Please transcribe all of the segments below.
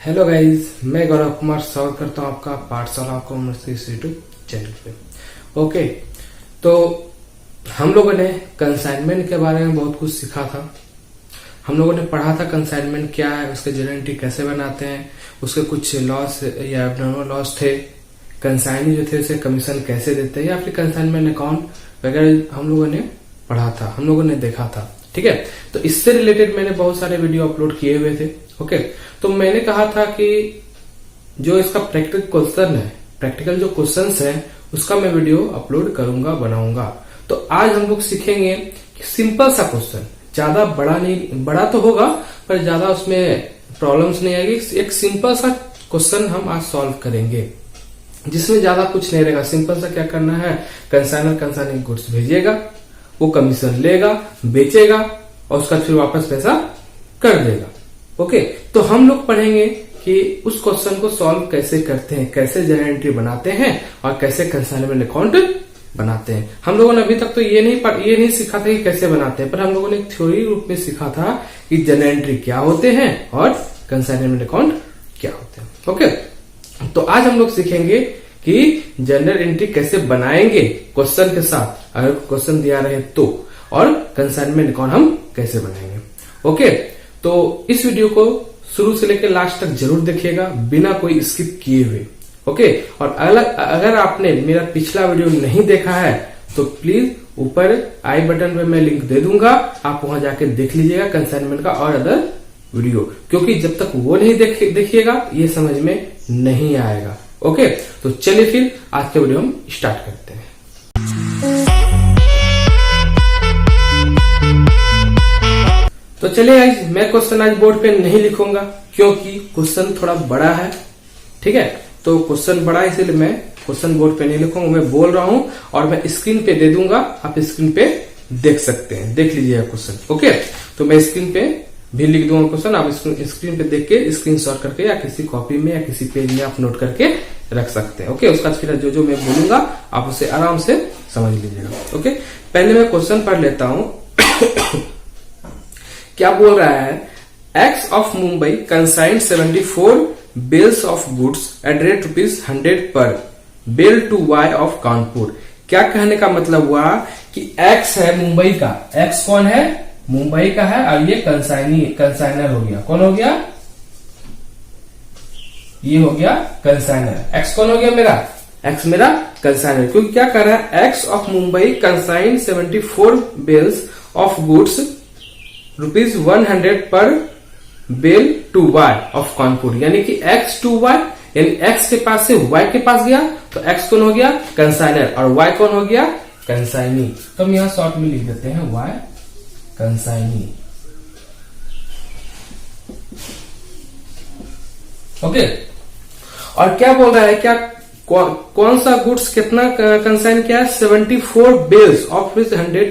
Hello guys, मैं गौरव कुमार स्वागत करता हूँ आपका पाठशाला कॉमर्स इस यूट्यूब चैनल पे। ओके, तो हम लोगों ने कंसाइनमेंट के बारे में बहुत कुछ सीखा था। हम लोगों ने पढ़ा था कंसाइनमेंट क्या है, उसके जर्नल एंट्री कैसे बनाते हैं, उसके कुछ लॉस या एब्नॉर्मल लॉस थे, कंसाइनी जो थे उसे कमीशन कैसे देते हैं, या फिर कंसाइनमेंट अकाउंट वगैरह हम लोगों ने पढ़ा था, हम लोगों ने देखा था। ठीक है, तो इससे रिलेटेड मैंने बहुत सारे वीडियो अपलोड किए हुए थे। ओके, तो मैंने कहा था कि जो इसका प्रैक्टिकल क्वेश्चन है, प्रैक्टिकल जो क्वेश्चंस है उसका मैं वीडियो अपलोड करूंगा, बनाऊंगा। तो आज हम लोग सीखेंगे कि सिंपल सा क्वेश्चन, ज्यादा बड़ा नहीं, बड़ा तो होगा पर ज्यादा उसमें प्रॉब्लम्स नहीं आएगी। एक सिंपल सा क्वेश्चन हम आज सॉल्व करेंगे जिसमें ज्यादा कुछ नहीं रहेगा। सिंपल सा क्या करना है, कंसाइनर कंसाइनिंग गुड्स भेजिएगा, वो कमीशन लेगा, बेचेगा और उसका फिर वापस पैसा कर देगा। ओके, तो हम लोग पढ़ेंगे कि उस क्वेश्चन को सॉल्व कैसे करते हैं, कैसे जर्नल एंट्री बनाते हैं और कैसे कंसाइनमेंट अकाउंट बनाते हैं। हम लोगों ने अभी तक तो ये नहीं सीखा था कि कैसे बनाते हैं, पर हम लोगों ने थ्योरी रूप में सीखा था कि जर्नल एंट्री क्या होते हैं और कंसाइनमेंट अकाउंट क्या होते हैं। ओके, तो आज हम लोग सीखेंगे कि जर्नल एंट्री कैसे बनाएंगे क्वेश्चन के साथ, अगर क्वेश्चन दिया रहे तो, और कंसाइनमेंट अकाउंट हम कैसे बनाएंगे। ओके, तो इस वीडियो को शुरू से लेकर लास्ट तक जरूर देखिएगा, बिना कोई स्किप किए हुए। ओके, और अगर आपने मेरा पिछला वीडियो नहीं देखा है तो प्लीज ऊपर आई बटन पे मैं लिंक दे दूंगा, आप वहां जाके देख लीजिएगा कंसाइनमेंट का और अदर वीडियो, क्योंकि जब तक वो नहीं देखिएगा ये समझ में नहीं आएगा। ओके, तो चलिए फिर आज के वीडियो हम स्टार्ट करते हैं। तो चलिए आज मैं क्वेश्चन आज बोर्ड पे नहीं लिखूंगा क्योंकि क्वेश्चन थोड़ा बड़ा है। ठीक है, तो क्वेश्चन बड़ा है इसलिए मैं क्वेश्चन बोर्ड पे नहीं लिखूंगा, मैं बोल रहा हूं और मैं स्क्रीन पे दे दूंगा, आप स्क्रीन पे देख सकते हैं, देख लीजिएगा क्वेश्चन। ओके, तो मैं स्क्रीन पे भी लिख दूंगा क्वेश्चन, आप स्क्रीन पे देख के स्क्रीनशॉट करके या किसी कॉपी में या किसी पेज में आप नोट करके रख सकते हैं। ओके, उसका फिर जो मैं बोलूंगा आप उसे आराम से समझ लीजिएगा। ओके, पहले मैं क्वेश्चन पढ़ लेता हूं। क्या बोल रहा है, X of Mumbai consigned 74 bills of goods at rate ₹100 पर bill to Y of Kanpur. क्या कहने का मतलब हुआ कि एक्स है मुंबई का, एक्स कौन है, मुंबई का है, और ये कंसाइनर हो गया। कौन हो गया, ये हो गया कंसाइनर। एक्स कौन हो गया मेरा, एक्स मेरा कंसाइनर, क्योंकि क्या कर रहा है, X of Mumbai consigned 74 bills of goods ₹100 पर bill to Y of Kanpur, यानी कि एक्स टू वाई, यानी एक्स के पास से वाई के पास गया तो एक्स कौन हो गया, कंसाइनर, और वाई कौन हो गया, कंसाइनी। तो हम यहां शॉर्ट में लिख देते हैं वाई कंसाइनी। ओके, और क्या बोल रहा है, क्या कौन सा गुड्स कितना कंसाइन किया है, 74 बिल्स ऑफ ₹100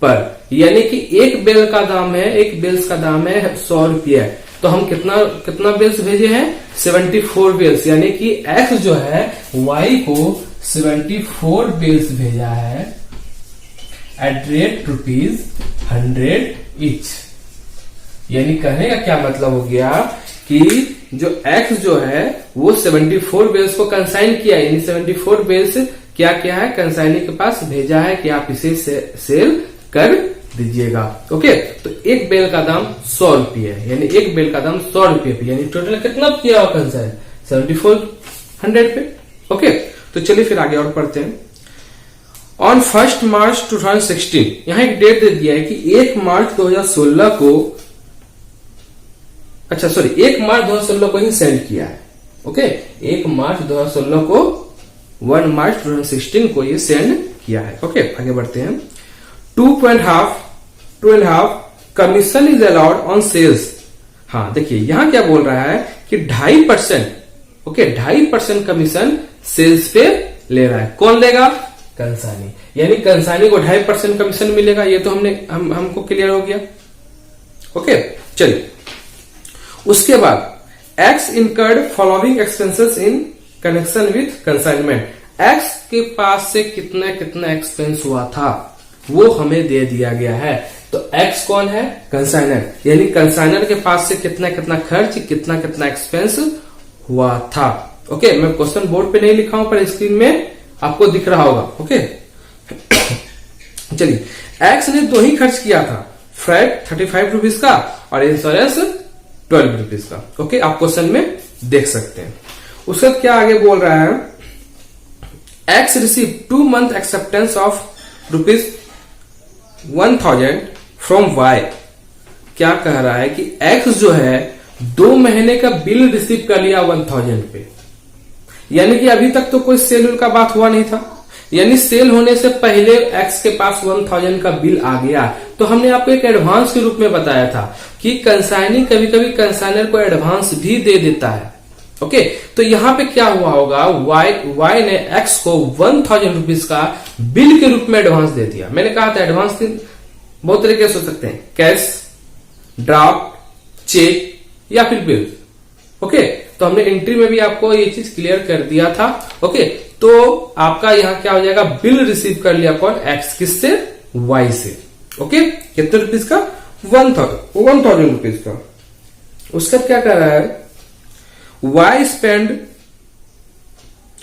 पर, यानी कि एक बिल का दाम है, एक बिल्स का दाम है ₹100। तो हम कितना बिल्स भेजे हैं, 74 बिल्स, यानी कि एक्स जो है वाई को 74 बिल्स भेजा है एट रेट ₹100 ईच। यानी कहने का क्या मतलब हो गया कि जो एक्स जो है वो 74 बिल्स को कंसाइन किया, यानी 74 बिल्स क्या क्या है, कंसाइनी के पास भेजा है कि आप इसे सेल कर दीजिएगा। ओके, तो एक बेल का दाम ₹100 है, यानी एक बेल का दाम ₹100 पे, यानी टोटल कितना किया हुआ कंसाइन 74 पे। ओके, तो चलिए फिर आगे और पढ़ते हैं। ऑन 1 मार्च 2016, यहां एक डेट दे दिया है कि 1 मार्च 2016 को, अच्छा सॉरी 1 मार्च 2016 को ही सेंड किया है। ओके, 1 मार्च 2016 को 1 मार्च 2016 को ये सेंड किया है। ओके, आगे बढ़ते हैं। 2.5 commission is allowed on sales. हाँ देखिए यहां क्या बोल रहा है कि 2.5%, ओके 2.5% कमीशन सेल्स पे ले रहा है। कौन लेगा, कंसाइनी, यानी कंसाइनी को 2.5% कमीशन मिलेगा। ये तो हमको क्लियर हो गया। ओके, चलिए उसके बाद x incurred following expenses in connection with consignment. X के पास से कितना एक्सपेंस हुआ था वो हमें दे दिया गया है। तो एक्स कौन है? कंसाइनर, यानी कंसाइनर के पास से कितना कितना खर्च, कितना कितना एक्सपेंस हुआ था। ओके, मैं क्वेश्चन बोर्ड पे नहीं लिखा हूं पर स्क्रीन में आपको दिख रहा होगा। ओके चलिए, एक्स ने 2 ही खर्च किया था, फ्रैट 35 रुपीज का और इंश्योरेंस 12 रुपीज का। ओके, आप क्वेश्चन में देख सकते हैं। उसके बाद क्या आगे बोल रहा है, X receive 2 month acceptance of ₹1000 from Y. क्या कह रहा है कि एक्स जो है 2 महीने का बिल रिसीव कर लिया 1000 पे, यानी कि अभी तक तो कोई सेल का बात हुआ नहीं था, यानी सेल होने से पहले एक्स के पास 1000 का बिल आ गया। तो हमने आपको एक एडवांस के रूप में बताया था कि कंसाइनी कभी कभी कंसाइनर को एडवांस भी दे देता है। ओके, तो यहां पे क्या हुआ होगा, वाई ने एक्स को 1000 रुपीज का बिल के रूप में एडवांस दे दिया। मैंने कहा था एडवांस बहुत तरीके से हो सकते हैं, कैश, ड्राफ्ट, चेक या फिर बिल। ओके, तो हमने एंट्री में भी आपको ये चीज क्लियर कर दिया था। ओके, तो आपका यहां क्या हो जाएगा, बिल रिसीव कर लिया कौन, एक्स, किससे, वाई से। ओके, कितने रुपीज का, 1000 रुपीज का। उसका क्या कर रहा है, Y spend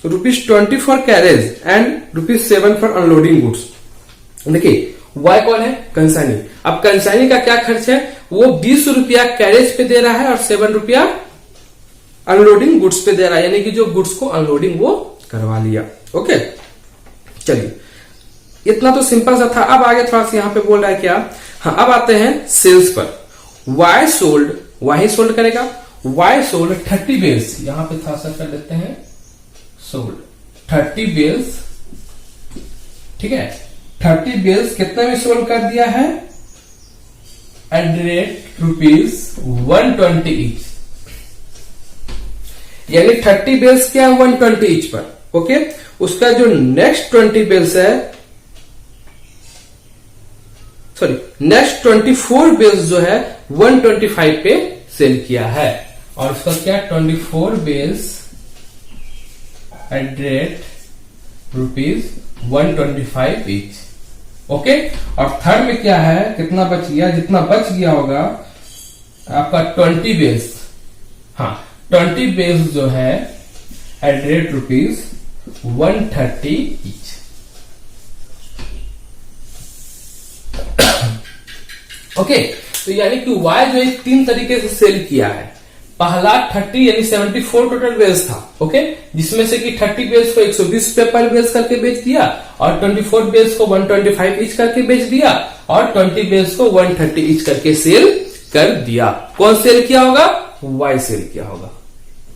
₹20 for carriage and ₹7 for unloading goods. देखिए वाई कौन है, कंसाइनी। अब कंसाइनी का क्या खर्च है, वो 20 रुपया कैरेज पे दे रहा है और 7 रुपया अनलोडिंग गुड्स पे दे रहा है, यानी कि जो गुड्स को अनलोडिंग वो करवा लिया। ओके, चलिए इतना तो सिंपल सा था। अब आगे थोड़ा सा यहां पे बोल रहा है क्या, हाँ अब आते हैं सेल्स पर। वाई सोल्ड, वाई सोल्ड करेगा, वाई सोल्ड 30 बेल्स, यहां पे थोड़ा सा कर देते हैं, सोल्ड 30 बेल्स, ठीक है, 30 बेल्स कितने में सोल्ड कर दिया है, ₹120 ईच, यानी 30 बेल्स क्या है, 120 ईच पर। ओके, उसका जो नेक्स्ट 20 बेल्स है, सॉरी नेक्स्ट 24 बेल्स जो है 125 पे सेल किया है, और उसका क्या 24 bales at rate ₹125 each. Okay, और थर्ड में क्या है, कितना बच गया, जितना बच गया होगा आपका 20 बेल्स, हाँ 20 बेल्स जो है एट रेट ₹130 ईच। ओके, तो यानी कि वाई जो है 3 तरीके से सेल किया है। पहला 30 यानी 74 टोटल बेल्स था। ओके, जिसमें से कि 30 बेल्स को 120 रुपए पर बेल्स करके बेच दिया और 24 बेल्स को 125 ईच करके बेच दिया और 20 बेल्स को 130 ईच करके सेल कर दिया। कौन सेल किया होगा, वाई सेल किया होगा।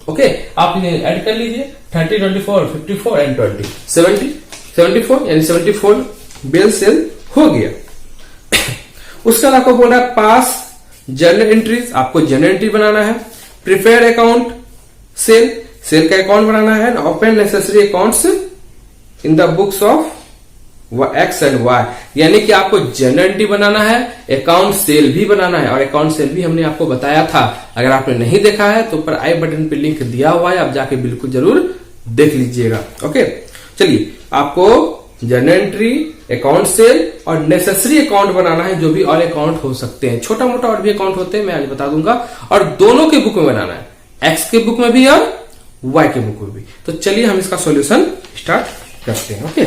ओके, आप इन्हें ऐड कर लीजिए, 30, 24, 54 एंड 20, 74 यानी 74 बेल सेल हो गया। उसके बाद आपको बोल रहा है पास जर्नल एंट्रीज, आपको जर्नल एंट्री बनाना है, प्रिपेयर अकाउंट सेल, सेल का अकाउंट बनाना है, open necessary accounts in the books of X and Y, यानी कि आपको जर्नल एंट्री बनाना है, अकाउंट सेल भी बनाना है, और अकाउंट सेल भी हमने आपको बताया था। अगर आपने नहीं देखा है तो ऊपर आई बटन पे लिंक दिया हुआ है, आप जाके बिल्कुल जरूर देख लीजिएगा। ओके, चलिए आपको जर्नल एंट्री, अकाउंट सेल और नेसेसरी अकाउंट बनाना है, जो भी और अकाउंट हो सकते हैं, छोटा मोटा और भी अकाउंट होते हैं, मैं आज बता दूंगा, और दोनों के बुक में बनाना है, एक्स के बुक में भी और वाई के बुक में भी। तो चलिए हम इसका सॉल्यूशन स्टार्ट करते हैं। ओके,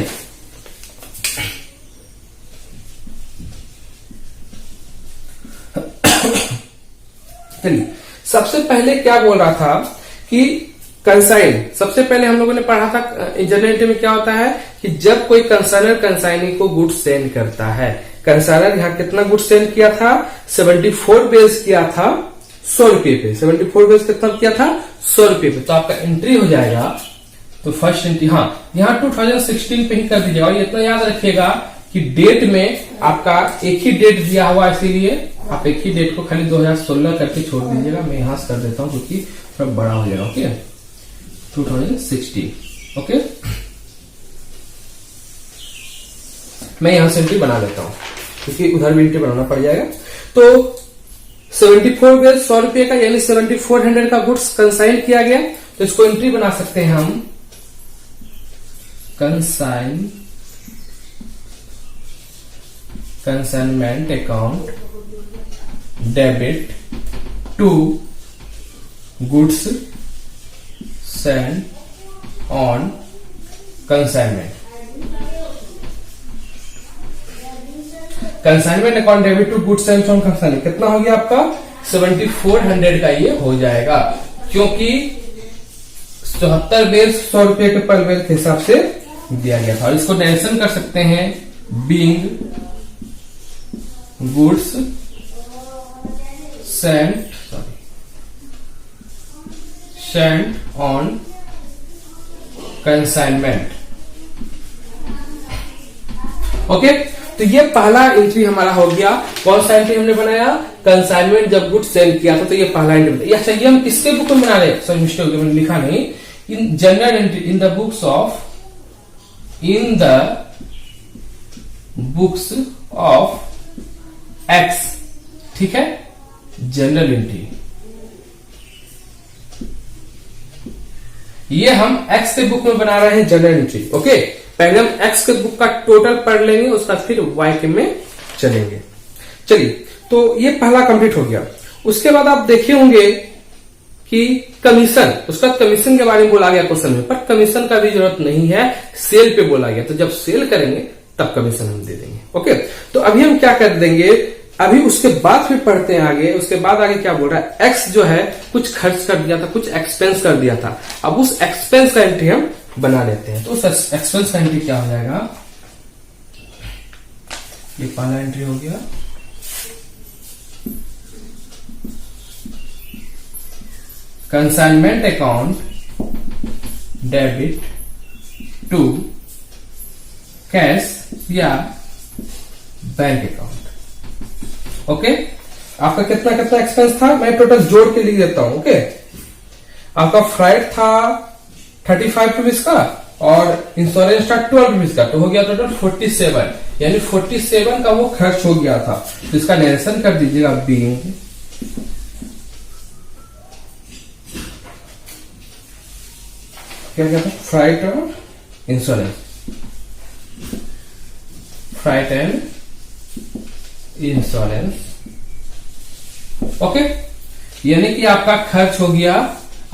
चलिए सबसे पहले क्या बोल रहा था कि कंसाइन, सबसे पहले हम लोगों ने पढ़ा था जर्नल एंट्री में क्या होता है कि जब कोई कंसाइनर कंसाइनी को गुड्स सेंड करता है, कंसाइनर यहां कितना गुड्स सेंड किया था, 74 बेल्स किया था 100 रुपए पे, 74 बेल्स कितना किया था, 100 रुपए पे। तो आपका एंट्री हो जाएगा, तो फर्स्ट एंट्री हाँ यहाँ 2016 पे ही कर दीजिएगा, और इतना याद रखिएगा कि डेट में आपका एक ही डेट दिया हुआ, इसीलिए आप एक ही डेट को खाली 2016 करके छोड़ दीजिएगा। मैं यहां से कर देता हूं क्योंकि थोड़ा बड़ा हो जाएगा। ओके, 2016। ओके, मैं यहां से एंट्री बना लेता हूं क्योंकि उधर भी एंट्री बनाना पड़ जाएगा। तो 74 बेल्स 100 रुपए का, यानी 7400 का गुड्स कंसाइन किया गया, तो इसको एंट्री बना सकते हैं हम, consignment account debit to goods send on consignment. Consignment account debit to goods send on consignment कितना हो गया आपका 7400 का ये हो जाएगा, क्योंकि 74 बेर 100 रुपए के पर बेर के हिसाब से दिया गया था। और इसको नरेशन कर सकते हैं being goods send on consignment. Okay, तो ये पहला एंट्री हमारा हो गया। कौन सा एंट्री हमने बनाया? कंसाइनमेंट जब गुड्स सेल किया था, तो ये पहला एंट्री। अच्छा, ये हम किसके बुक में बना रहे हैं? सॉरी मिस्टेक हो गया, मैंने लिखा नहीं। In general entry in the books of x, ठीक है, जनरल एंट्री। ये हम एक्स के बुक में बना रहे हैं जनरल एंट्री। ओके, पहले हम एक्स के बुक का टोटल पढ़ लेंगे, उसका फिर वाई के में चलेंगे। चलिए, तो ये पहला कंप्लीट हो गया। उसके बाद आप देखे होंगे कि कमीशन, उसका कमीशन के बारे में बोला गया क्वेश्चन में, पर कमीशन का भी जरूरत नहीं है, सेल पे बोला गया। तो जब सेल करेंगे तब कमीशन हम दे देंगे। ओके, तो अभी हम क्या कर देंगे, अभी उसके बाद फिर पढ़ते हैं आगे। उसके बाद आगे क्या बोल रहा है, एक्स जो है कुछ खर्च कर दिया था, कुछ एक्सपेंस कर दिया था। अब उस एक्सपेंस का एंट्री हम बना लेते हैं। तो उस एक्सपेंस का एंट्री क्या हो जाएगा, ये पहला एंट्री हो गया। Consignment account debit to cash या बैंक अकाउंट। ओके, आपका कितना कितना एक्सपेंस था, मैं टोटल जोड़ के लिख देता हूं। ओके, आपका फ्राइट था 35 रुपीज का और इंश्योरेंस था 12 रुपीज का, तो हो गया टोटल 47, यानी 47 का वो खर्च हो गया था। तो इसका नरेशन कर दीजिएगा बीइंग क्या कहते हैं, फ्राइट और insurance, freight and insurance. Okay, यानी कि आपका खर्च हो गया,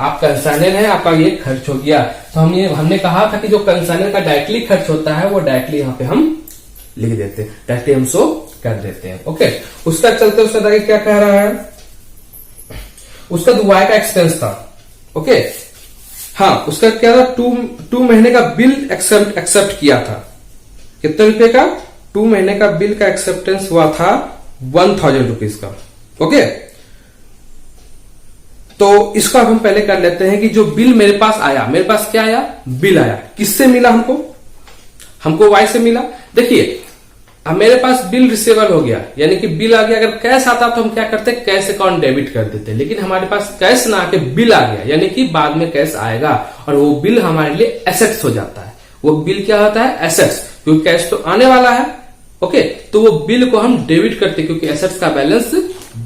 आप कंसाइनर है, आपका ये खर्च हो गया। तो हमने कहा था कि जो कंसाइनर का डायरेक्टली खर्च होता है वो डायरेक्टली यहाँ पे हम लिख देते हैं, डायरेक्टली हम शो कर देते हैं। ओके, उसका चलते उसका आगे क्या कह रहा है, उसका दुआई का एक्सपेंस था। ओके, हाँ, उसका क्या था, टू महीने का बिल एक्सेप्ट किया था। कितने रुपए का? 2 महीने का बिल का एक्सेप्टेंस हुआ था 1000 रुपीज का। ओके, तो इसको अब हम पहले कर लेते हैं कि जो बिल मेरे पास आया, मेरे पास क्या आया, बिल आया, किससे मिला हमको वाई से मिला। देखिए, अब मेरे पास बिल रिसीवेबल हो गया, यानी कि बिल आ गया। अगर कैश आता तो हम क्या करते, कैश अकाउंट डेबिट कर देते, लेकिन हमारे पास कैश ना आके बिल आ गया, यानी कि बाद में कैश आएगा और वो बिल हमारे लिए एसेट्स हो जाता है। वो बिल क्या होता है, एसेट्स, क्योंकि कैश तो आने वाला है। ओके, तो वो बिल को हम डेबिट करते, क्योंकि एसेट्स का बैलेंस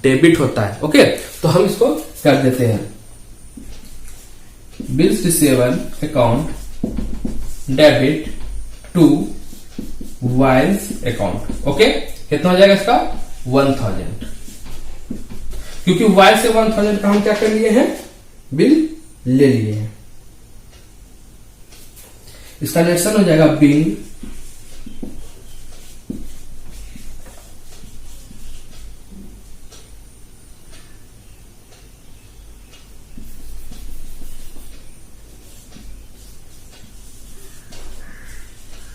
डेबिट होता है। ओके, तो हम इसको कर देते हैं, bills receivable account debit to Y's account. Okay, कितना हो जाएगा इसका 1000, क्योंकि वाइल से 1000 का हम क्या कर लिए हैं, बिल ले लिए हैं। इसका नरेशन हो जाएगा bill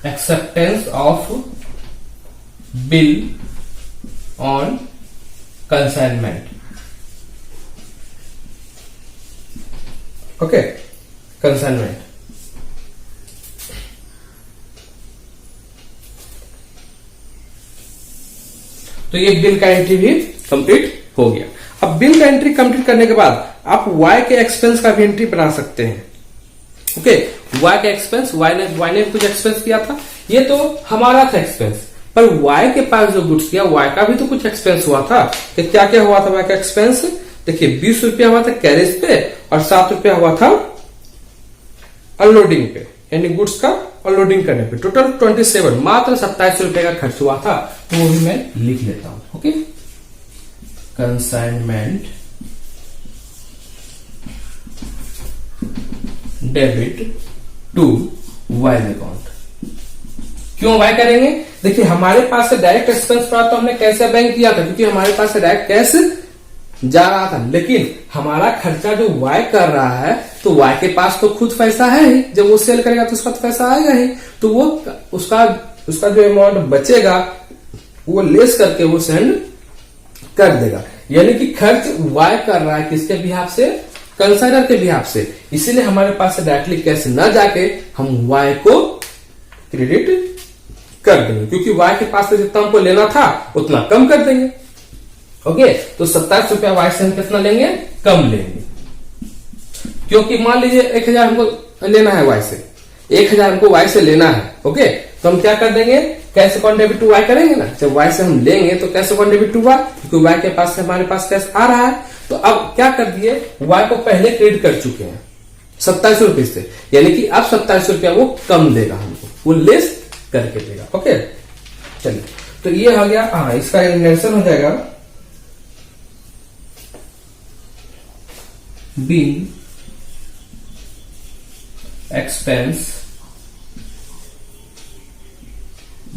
acceptance of bill on consignment। Okay, consignment. तो ये बिल का एंट्री भी कंप्लीट हो गया। अब बिल का एंट्री कंप्लीट करने के बाद आप वाई के एक्सपेंस का भी एंट्री बना सकते हैं। ओके, वाई का एक्सपेंस, वाई ने कुछ एक्सपेंस किया था, ये तो हमारा था एक्सपेंस, पर वाई के पास जो गुड्स किया, वाई का भी तो कुछ एक्सपेंस हुआ था। तो क्या क्या हुआ था वाई का एक्सपेंस, देखिए 20 रुपया हुआ था कैरेज पे और 7 रुपया हुआ था अनलोडिंग पे, यानी गुड्स का और लोडिंग करने पे टोटल 27, मात्र 27 रुपए का खर्च हुआ था। तो वो भी मैं लिख लेता हूं। Okay, consignment debit to Y account. क्यों वाई करेंगे? देखिए हमारे पास से डायरेक्ट एक्सपेंस पड़ा तो हमने कैसे बैंक किया था, क्योंकि हमारे पास से डायरेक्ट कैश जा रहा था। लेकिन हमारा खर्चा जो वाई कर रहा है, तो वाई के पास तो खुद पैसा है ही, जब वो सेल करेगा तो उसका तो पैसा आएगा ही, तो वो उसका जो अमाउंट बचेगा वो लेस करके वो सेंड कर देगा। यानी कि खर्च वाई कर रहा है किसके बिहाफ से? कंसाइनर के बिहाफ से। इसीलिए हमारे पास से डायरेक्टली कैश न जाके हम वाई को क्रेडिट कर देंगे, क्योंकि वाई के पास से जितना हमको लेना था उतना कम कर देंगे। ओके, तो 27 रुपया वाई से हम कितना लेंगे? कम लेंगे। क्योंकि मान लीजिए 1000 हमको लेना है वाई से, 1000 हमको वाई से लेना है। ओके, तो हम क्या कर देंगे? Cash account debit to Y करेंगे ना। जब वाई से हम लेंगे तो cash account debit to Y, क्योंकि वाई के पास से हमारे पास कैश आ रहा है। तो अब क्या कर दिए? वाई को पहले क्रेडिट कर चुके हैं 27 रुपए से, यानी कि अब 27 रुपया वो कम देगा हमको, वो लेस करके देगा। ओके, चलिए, तो ये हो गया। हाँ, इसका इन्वेंशन हो जाएगा बीइंग एक्सपेंस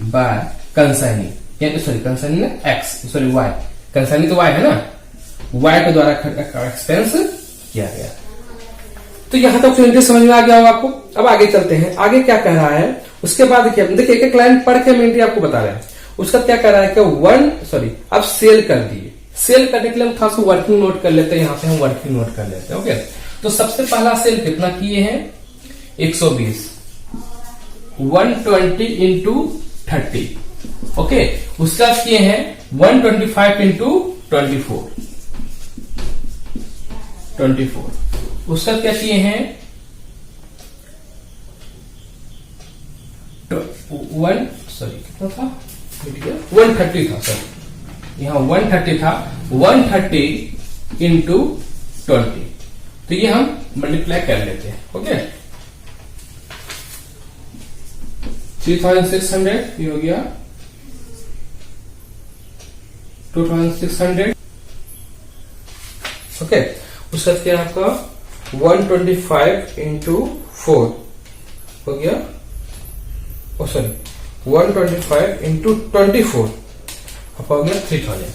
बाय कंसाइनिंग, यानी सॉरी कंसाइनिंग ना एक्स, सॉरी वाई, कंसाइनिंग तो वाई है ना, वाई के द्वारा एक्सपेंस किया गया। तो यहां तक तो समझ में आ गया होगा आपको। अब आगे चलते हैं, आगे क्या कह रहा है उसके बाद। देखिए एक लाइन पढ़ के मैं आपको बता रहा है। उसका क्या कह रहा है कि अब सेल कर दिए। सेल करने के लिए हम थोड़ा सा वर्किंग नोट कर लेते हैं, यहां पे हम वर्किंग नोट कर लेते हैं। ओके, तो सबसे पहला सेल कितना किए हैं? 120, 120 इंटू 30। ओके, उसका किए हैं 125 इंटू 24। उसका क्या किए हैं? 130 था, 130 था, सॉरी यहां 130 था, 130 इंटू 20। तो ये हम मल्टीप्लाई कर लेते हैं। ओके, 3600 ये हो गया 2600। ओके, उसका क्या आपका 125 इंटू 4 हो गया, सॉरी 125 इंटू 24 आपका हो गया 3000।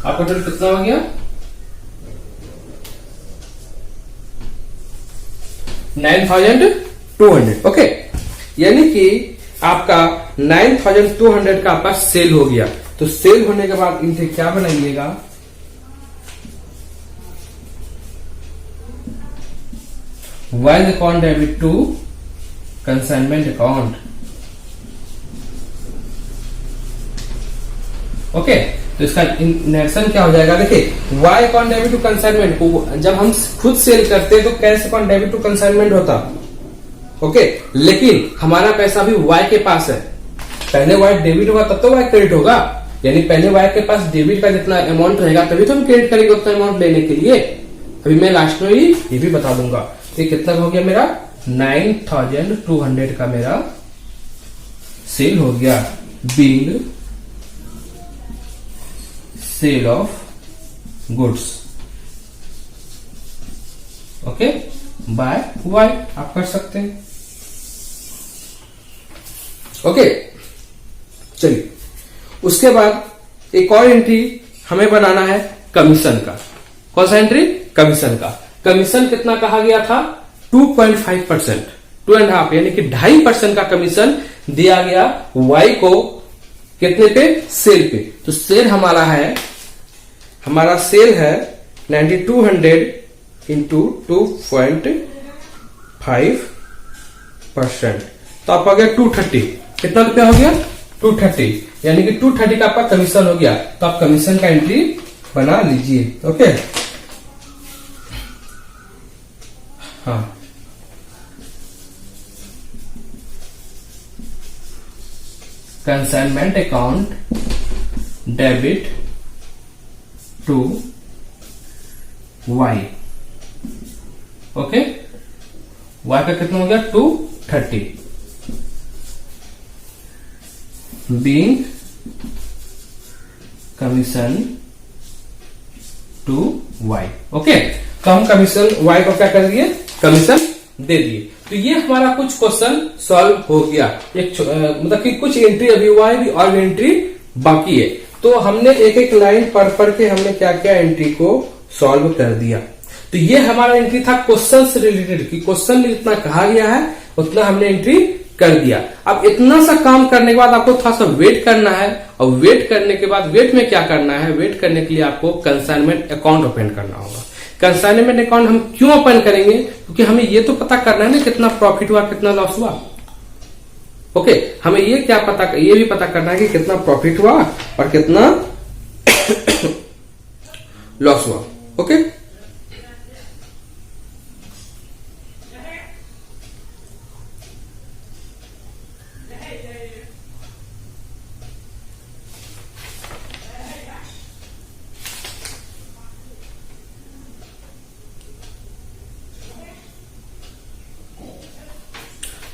आपका टोटल कितना हो गया? 9200। ओके, यानी कि आपका 9200 का आपका सेल हो गया। तो सेल होने के बाद इनसे क्या बनाइएगा? Y account debit to consignment account. Okay, तो इसका इनर्सन क्या हो जाएगा? देखिए Y account debit to consignment को जब हम खुद सेल करते तो cash account debit to consignment होता। ओके, लेकिन हमारा पैसा भी वाई के पास है। पहले वाई डेबिट होगा तब तो वाई क्रेडिट होगा, यानी पहले वाई के पास डेबिट का जितना अमाउंट रहेगा तभी तो हम क्रेडिट करेंगे उतना अमाउंट लेने के लिए। अभी मैं लास्ट में ये भी बता दूंगा। ये कितना हो गया मेरा? 9200 का मेरा सेल हो गया, being sale of goods. Okay, by Y आप कर सकते हैं। ओके, चलिए उसके बाद एक और एंट्री हमें बनाना है कमीशन का। कौन सा एंट्री? कमीशन का। कमीशन कितना कहा गया था? 2.5%, 2.5 यानी कि 2.5% का कमीशन दिया गया वाई को। कितने पे? सेल पे। तो सेल हमारा सेल है 9200 इंटू 2.5%, तो आपका गया 230। कितना रुपया हो गया? 230, यानी कि 230 का आपका कमीशन हो गया। तो आप कमीशन का एंट्री बना लीजिए। ओके, हाँ, consignment account debit to Y. Okay, Y का कितना हो गया? 230। 30 being commission to Y. Okay, तो हम कमीशन वाई को क्या कर दिए, कमीशन दे दिए। तो ये हमारा कुछ क्वेश्चन सॉल्व हो गया। एक मतलब कि कुछ एंट्री अभी हुआ है, अभी और एंट्री बाकी है। तो हमने एक एक लाइन पढ़ के हमने क्या क्या एंट्री को सॉल्व कर दिया। तो ये हमारा एंट्री था क्वेश्चन से रिलेटेड, कि क्वेश्चन में जितना कहा गया है उतना हमने एंट्री कर दिया। अब इतना सा काम करने के बाद आपको थोड़ा सा वेट करना है, और वेट करने के बाद वेट में क्या करना है, वेट करने के लिए आपको कंसाइनमेंट अकाउंट ओपन करना होगा। कंसाइनमेंट अकाउंट हम क्यों ओपन करेंगे, क्योंकि हमें ये तो पता करना है ना कितना प्रॉफिट हुआ कितना लॉस हुआ। ओके, हमें ये भी पता करना है कि कितना प्रॉफिट हुआ और कितना लॉस हुआ। ओके,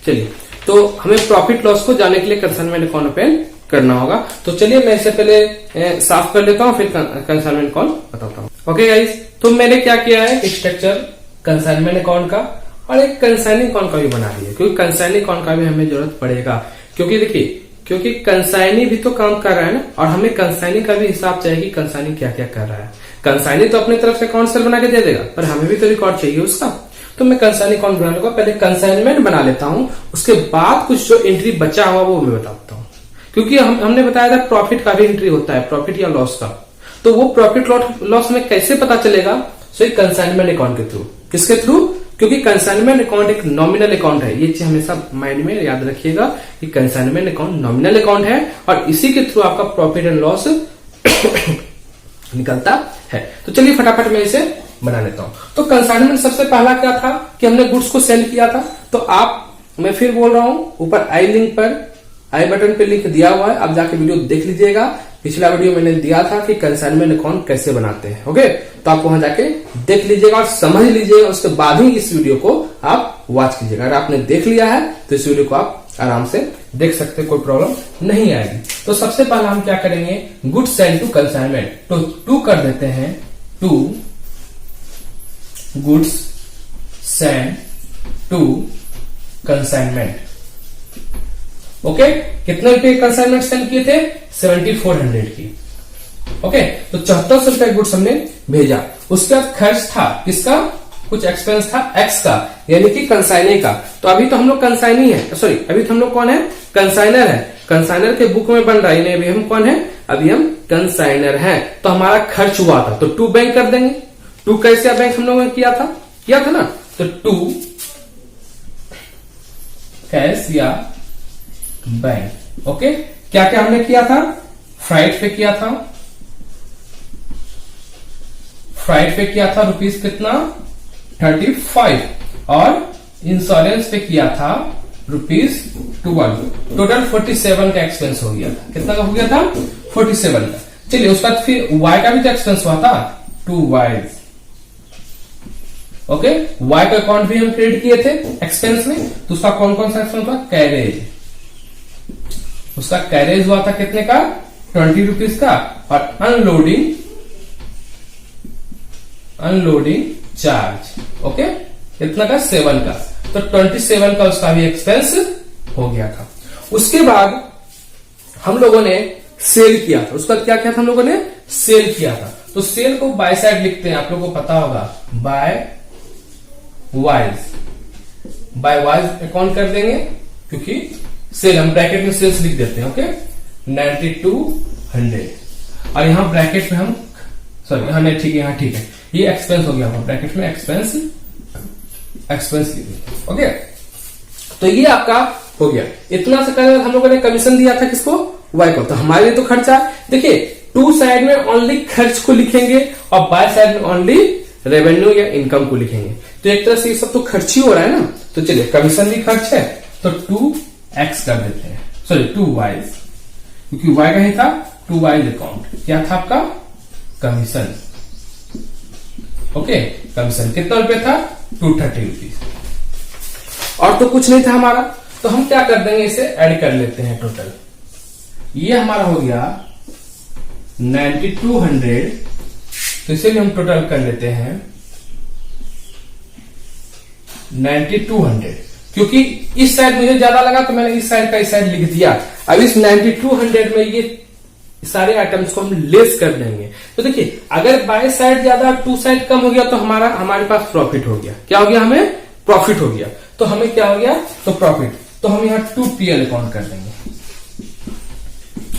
चलिए, तो हमें प्रॉफिट लॉस को जाने के लिए कंसाइनमेंट अकाउंट ओपन करना होगा। तो चलिए मैं इससे पहले साफ कर लेता हूं, फिर कंसाइनमेंट अकाउंट बताता हूं। ओके गाइस, तो मैंने क्या किया है, एक स्ट्रक्चर कंसाइनमेंट अकाउंट का और एक कंसाइनिंग अकाउंट का भी बना दिया, क्योंकि कंसाइनिंग अकाउंट का भी हमें जरूरत पड़ेगा। क्योंकि देखिए, क्योंकि कंसाइनी भी तो काम कर रहा है ना, और हमें कंसाइनी का भी हिसाब चाहिए कि कंसाइनी क्या क्या कर रहा है। कंसाइनी तो अपनी तरफ से अकाउंट सेल बना के दे देगा, पर हमें भी तो रिकॉर्ड चाहिए उसका। तो मैं कंसाइनिंग अकाउंट बना लूंगा, पहले कंसाइनमेंट बना लेता हूं, उसके बाद कुछ जो एंट्री बचा हुआ वो मैं बताता हूं। क्योंकि हमने बताया था प्रॉफिट का भी एंट्री होता है, प्रॉफिट या लॉस का। तो वो प्रॉफिट लॉस में कैसे पता चलेगा, सो कंसाइनमेंट अकाउंट के थ्रू। किसके थ्रू, क्योंकि कंसाइनमेंट अकाउंट एक नॉमिनल अकाउंट है। ये चीज हमेशा माइंड में याद रखिएगा कि कंसाइनमेंट अकाउंट नॉमिनल अकाउंट है, और इसी के थ्रू आपका प्रॉफिट एंड लॉस निकलता है। तो चलिए फटाफट मैं इसे बना लेता हूं। तो कंसाइनमेंट सबसे पहला क्या था कि हमने गुड्स को सेल किया था। तो मैं फिर बोल रहा हूं, ऊपर आई बटन पे लिंक दिया हुआ है, आप जाके वीडियो देख लीजिएगा। पिछला वीडियो मैंने दिया था कि कंसाइनमेंट अकाउंट कैसे बनाते हैं। ओके, तो आप वहां जाके देख लीजिएगा और समझ लीजिएगा, उसके बाद ही इस वीडियो को आप वॉच कीजिएगा। अगर आपने देख लिया है तो इस वीडियो को आप आराम से देख सकते हैं, कोई प्रॉब्लम नहीं आएगी। तो सबसे पहले हम क्या करेंगे, गुड्स सेंड टू कंसाइनमेंट। तो टू कर देते हैं, to goods send to consignment. Okay, कितने रुपए कंसाइनमेंट सेंड किए थे, 7400 की। ओके, तो 7400 रुपए गुड्स हमने भेजा। उसके बाद खर्च था किसका, कुछ एक्सपेंस था एक्स का, यानी कि कंसाइनी का। तो अभी तो हम लोग कंसाइनी है, सॉरी अभी तो हम लोग कौन है, कंसाइनर है। कंसाइनर के बुक में बन रहा है, अभी हम कौन है, अभी हम कंसाइनर हैं। तो हमारा खर्च हुआ था, तो टू बैंक कर देंगे। टू कैसे बैंक हम लोगों ने किया था ना, तो टू कैश या बैंक। ओके, क्या क्या हमने किया था, फ्राइट पे किया था, रुपीस कितना 35, और इंश्योरेंस पे किया था रुपीस 12। टोटल 47 का एक्सपेंस हो गया था। कितना का हो गया था, 47 का। चलिए उसके बाद फिर वाई का भी तो एक्सपेंस हुआ था, 2 वाइज। ओके, वाई का अकाउंट भी हम क्रेडिट किए थे एक्सपेंस में। तो उसका कौन कौन सा एक्सपेंस हुआ, कैरेज। उसका कैरेज हुआ था कितने का, 20 रुपीज का, और अनलोडिंग चार्ज। ओके, कितना का, 7 का। तो 27 का उसका भी एक्सपेंस हो गया था। उसके बाद हम लोगों ने सेल किया था। उसका क्या था, हम लोगों ने सेल किया था। तो सेल को बाय साइड लिखते हैं, आप लोगों को पता होगा, बाय वाइज अकाउंट कर देंगे, क्योंकि सेल हम ब्रैकेट में सेल्स लिख देते हैं। ओके, 9200, और यहां ब्रैकेट में हम, सॉरी यहां नहीं, ठीक है, यहां ठीक है, ये एक्सपेंस हो गया, ब्रैकेट में एक्सपेंस लिख देते। ओके, तो ये आपका हो गया। इतना से कर हम लोगों ने कमीशन दिया था किसको, वाई को। तो हमारे लिए तो खर्चा, देखिए टू साइड में ओनली खर्च को लिखेंगे और बाय साइड में ओनली रेवेन्यू या इनकम को लिखेंगे। तो एक तरह से ये सब तो खर्च ही हो रहा है ना। तो चलिए, कमीशन भी खर्च है, तो 2x कर देते हैं, सॉरी 2y, क्योंकि y का ही था, 2y अकाउंट। क्या था आपका, कमीशन। ओके, कमीशन कितना रुपए था, 230 रुपीज। और तो कुछ नहीं था हमारा, तो हम क्या कर देंगे, इसे ऐड कर लेते हैं टोटल। ये हमारा हो गया 9200, तो इसे भी हम टोटल कर लेते हैं 9200, क्योंकि इस साइड मुझे ज्यादा लगा तो मैंने इस साइड का इस साइड लिख दिया। अब इस 9200 में ये सारे आइटम्स को हम लेस कर देंगे। तो देखिए, अगर बाय साइड ज्यादा टू साइड कम हो गया तो हमारे पास प्रॉफिट हो गया। क्या हो गया, हमें प्रॉफिट हो गया। तो हमें क्या हो गया, तो प्रॉफिट। तो हम यहाँ 2PL अकाउंट कर देंगे।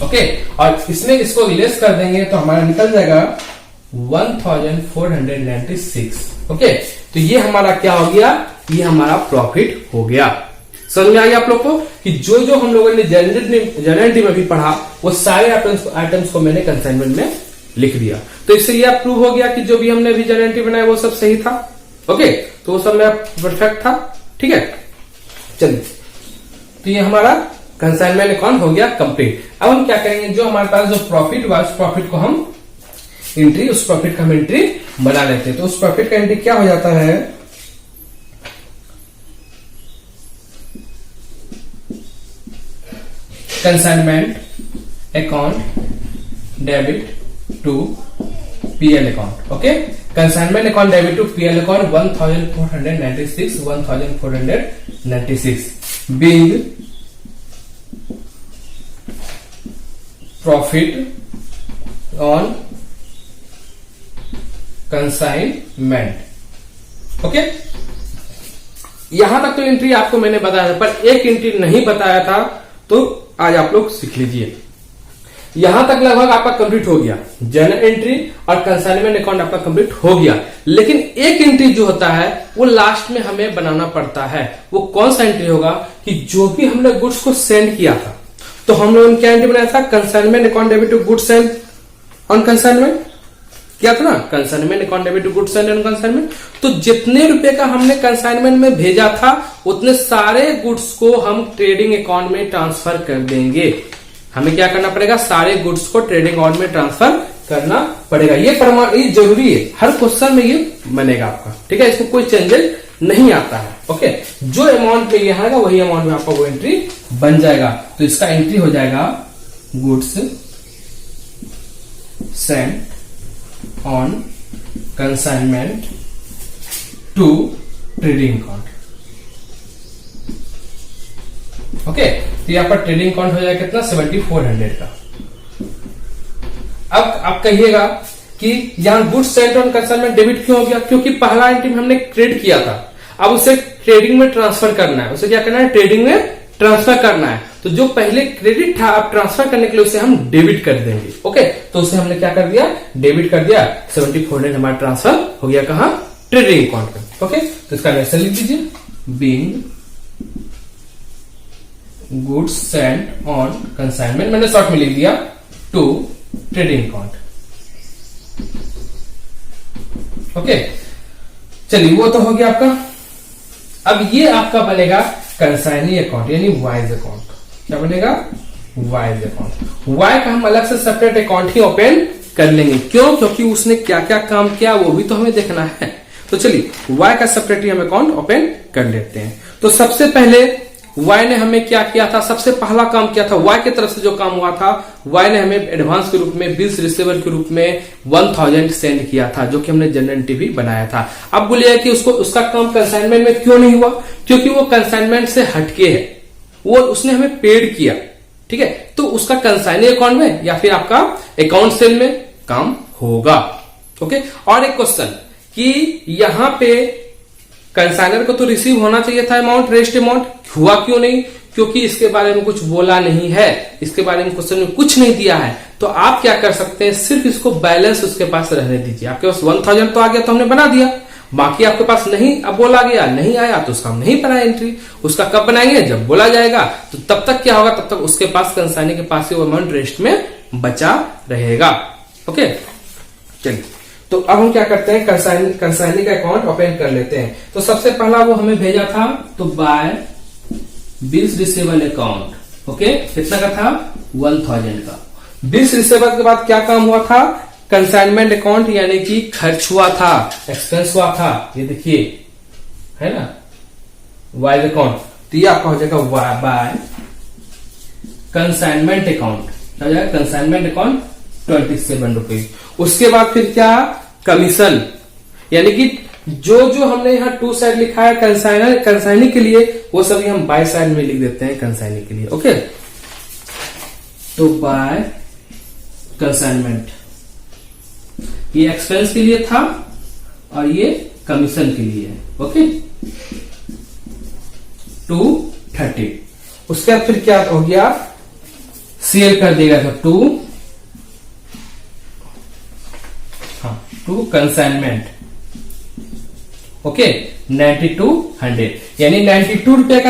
ओके, और इसमें इसको लेस कर देंगे तो हमारा निकल जाएगा 1496। ओके, तो ये हमारा क्या हो गया, ये हमारा प्रॉफिट हो गया। समझ में आ गया आप लोग को कि जो जो हम लोगों ने जनरल में भी पढ़ा वो सारे आइटम्स को मैंने कंसाइनमेंट में लिख दिया। तो इससे ये प्रूव हो गया कि जो भी हमने अभी जनरल बनाया वो सब सही था। ओके, तो वो सब में परफेक्ट था। ठीक है, चलिए, तो ये हमारा कंसाइनमेंट अकाउंट हो गया कंप्लीट। अब हम क्या करेंगे, जो हमारे पास जो प्रॉफिट हुआ उस प्रॉफिट को हम एंट्री, उस प्रॉफिट का हम एंट्री बना लेते हैं। तो उस प्रॉफिट का एंट्री क्या हो जाता है, consignment account debit to PL account. Okay, consignment account debit to PL account 1496 being profit on consignment. Okay, यहां तक तो एंट्री आपको मैंने बताया था, पर एक एंट्री नहीं बताया था, तो आज आप लोग सीख लीजिए। यहां तक लगभग आपका कंप्लीट हो गया, जर्नल एंट्री और कंसाइनमेंट अकाउंट आपका कंप्लीट हो गया। लेकिन एक एंट्री जो होता है वो लास्ट में हमें बनाना पड़ता है। वो कौन सा एंट्री होगा, कि जो भी हमने गुड्स को सेंड किया था, तो हम लोगों ने क्या एंट्री बनाया था, consignment account debit to goods send on consignment किया था ना, consignment account debit to goods send on consignment. तो जितने रुपए का हमने कंसाइनमेंट में भेजा था उतने सारे गुड्स को हम ट्रेडिंग अकाउंट में ट्रांसफर कर देंगे। हमें क्या करना पड़ेगा, सारे गुड्स को ट्रेडिंग अकाउंट में ट्रांसफर करना पड़ेगा। ये जरूरी है, हर क्वेश्चन में ये बनेगा आपका। ठीक है, इसमें कोई चेंजेस नहीं आता है। ओके, जो अमाउंट में ये आएगा वही अमाउंट में आपका वो एंट्री बन जाएगा। तो इसका एंट्री हो जाएगा goods send on consignment to trading account. Okay, तो यहाँ पर ट्रेडिंग अकाउंट हो जाएगा कितना, 7400 का। अब आप कहिएगा कि यहाँ goods Saint on consignment debit क्यों हो गया, क्योंकि पहला एंट्री हमने क्रेडिट किया था, अब उसे ट्रेडिंग में ट्रांसफर करना है। उसे क्या करना है, ट्रेडिंग में ट्रांसफर करना है। तो जो पहले क्रेडिट था, अब ट्रांसफर करने के लिए उसे हम डेबिट कर देंगे। ओके, तो उसे हमने क्या कर दिया, डेबिट कर दिया। 7400 हमारा ट्रांसफर हो गया कहां, ट्रेडिंग अकाउंट में। ओके, तो इसका वैसे लिख दीजिए, being goods Saint on consignment, मैंने शॉर्ट में लिख दिया, टू ट्रेडिंग अकाउंट। ओके, चलिए, वो तो हो गया आपका। अब ये आपका बनेगा कंसाइनी अकाउंट, यानी वाइज अकाउंट। क्या बनेगा, वाइज अकाउंट। वाई का हम अलग से सेपरेट अकाउंट ही ओपन कर लेंगे। क्यों, क्योंकि उसने क्या क्या काम किया वो भी तो हमें देखना है। तो चलिए, वाई का सेपरेट ही हम अकाउंट ओपन कर लेते हैं। तो सबसे पहले वाई ने हमें क्या किया था, सबसे पहला काम किया था, वाई की तरफ से जो काम हुआ था, वाई ने हमें एडवांस के रूप में, बिल्स रिसीवर के रूप में 1000 सेंड किया था, जो कि हमने जनरल टीवी बनाया था। अब बोलिए कि उसका काम कंसाइनमेंट में क्यों नहीं हुआ, क्योंकि वो कंसाइनमेंट से हटके है, वो उसने हमें पेड किया। ठीक है, तो उसका कंसाइनी अकाउंट में या फिर आपका अकाउंट सेल में काम होगा। ओके, और एक क्वेश्चन कि यहां पे कंसाइनर को तो रिसीव होना चाहिए था अमाउंट, रेस्ट अमाउंट, हुआ क्यों नहीं, क्योंकि इसके बारे में कुछ बोला नहीं है, इसके बारे में क्वेश्चन में कुछ नहीं दिया है। तो आप क्या कर सकते हैं, सिर्फ इसको बैलेंस उसके पास रहने दीजिए। आपके पास 1000 तो आ गया तो हमने बना दिया, बाकी आपके पास नहीं, अब बोला गया नहीं आया तो उसका हम नहीं बनाए एंट्री। उसका कब बनाएंगे, जब बोला जाएगा। तो तब तक क्या होगा, तब तक उसके पास कंसाइनी के पास ही वो अमाउंट रेस्ट में बचा रहेगा। ओके, चलिए, तो अब हम क्या करते हैं, कंसाइनी का अकाउंट ओपन कर लेते हैं। तो सबसे पहला वो हमें भेजा था, तो by bills receivable account. Okay, कितना का था, 1000 का। बिल्स रिसीवेबल के बाद क्या काम हुआ था, कंसाइनमेंट अकाउंट, यानी कि खर्च हुआ था, एक्सपेंस हुआ था। ये देखिए, है ना, वाइज अकाउंट, तो ये आपका हो जाएगा बाय कंसाइनमेंट अकाउंट, क्या हो जाएगा कंसाइनमेंट अकाउंट 27 रुपीज। उसके बाद फिर क्या, कमीशन, यानी कि जो जो हमने यहाँ टू साइड लिखा है कंसाइनी के लिए, वो सभी हम बाय साइड में लिख देते हैं कंसाइनी के लिए। ओके, तो बाय कंसाइनमेंट, ये एक्सपेंस के लिए था और ये कमीशन के लिए है। ओके, 230। उसके बाद फिर क्या हो गया, सेल कर देगा तो टू कंसाइनमेंट। ओके, 9200, यानी 92 रुपए का,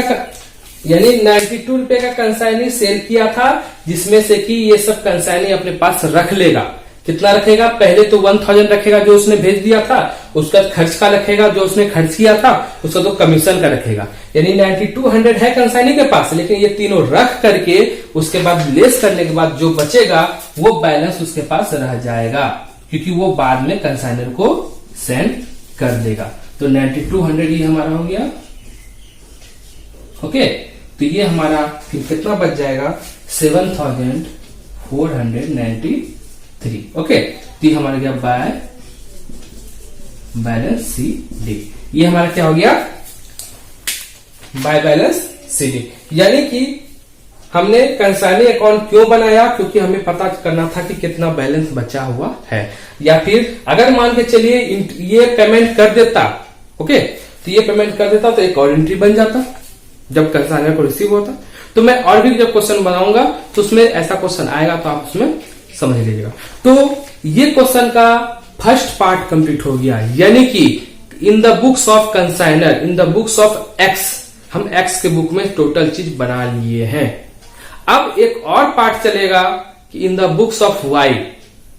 यानी 92 रुपए का कंसाइनी सेल किया था, जिसमें से कि ये सब कंसाइनी अपने पास रख लेगा। कितना रखेगा, पहले तो 1000 रखेगा जो उसने भेज दिया था, उसका खर्च का रखेगा जो उसने खर्च किया था, उसका तो कमीशन का रखेगा। यानी 9200 है कंसाइनी के पास, लेकिन ये तीनों रख करके उसके बाद लेस करने के बाद जो बचेगा वो बैलेंस उसके पास रह जाएगा, क्योंकि वो बाद में कंसाइनर को सेंड कर देगा। तो 9200 ये हमारा हो गया। ओके, तो ये हमारा फिर कितना बच जाएगा, 7493। ओके, तो ये हमारा गया बाय बैलेंस सी डी। ये हमारा क्या हो गया, बाय बैलेंस सी डी। यानी कि हमने कंसाइनी अकाउंट क्यों बनाया, क्योंकि हमें पता करना था कि कितना बैलेंस बचा हुआ है। या फिर अगर मान के चलिए ये पेमेंट कर देता, ओके, तो ये पेमेंट कर देता तो एक और एंट्री बन जाता जब कंसाइनर को रिसीव होता। तो मैं और भी जब क्वेश्चन बनाऊंगा तो उसमें ऐसा क्वेश्चन आएगा तो आप उसमें समझ लीजिएगा। तो ये क्वेश्चन का फर्स्ट पार्ट कंप्लीट हो गया, यानी कि in the books of consignor, in the books of X, हम एक्स के बुक में टोटल चीज बना लिए हैं। अब एक और पार्ट चलेगा कि in the books of Y.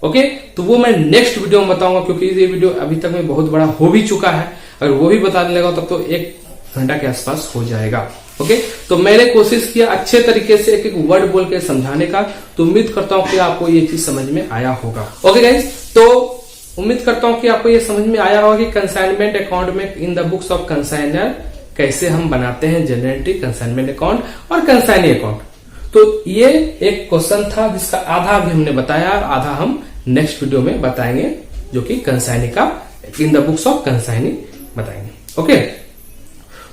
Okay, तो वो मैं नेक्स्ट वीडियो में बताऊंगा, क्योंकि ये वीडियो अभी तक में बहुत बड़ा हो भी चुका है। अगर वो भी बताने लगा तब तो 1 घंटा के आसपास हो जाएगा। ओके, तो मैंने कोशिश किया अच्छे तरीके से एक एक वर्ड बोल के समझाने का, तो उम्मीद करता हूं कि आपको ये चीज समझ में आया होगा। ओके गाइस, तो उम्मीद करता हूं कि आपको ये समझ में आया होगा कि कंसाइनमेंट अकाउंट में in the books of consignor कैसे हम बनाते हैं जनरल कंसाइनमेंट अकाउंट और कंसाइनी अकाउंट। तो ये एक क्वेश्चन था जिसका आधा भी हमने बताया और आधा हम नेक्स्ट वीडियो में बताएंगे, जो कि कंसाइनी का इन द बुक्स ऑफ कंसाइनी बताएंगे। ओके,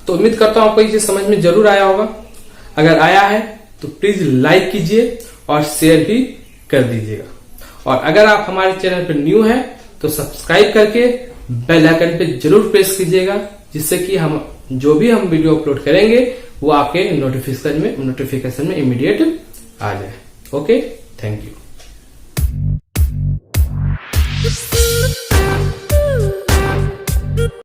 तो उम्मीद करता हूं आपको ये चीज समझ में जरूर आया होगा। अगर आया है तो प्लीज लाइक कीजिए और शेयर भी कर दीजिएगा। और अगर आप हमारे चैनल पर न्यू हैं तो सब्सक्राइब करके बेल आइकन पे जरूर प्रेस कीजिएगा, जिससे कि हम जो भी हम वीडियो अपलोड करेंगे वो आपके नोटिफिकेशन में इमीडिएट आ जाए। Okay, thank you.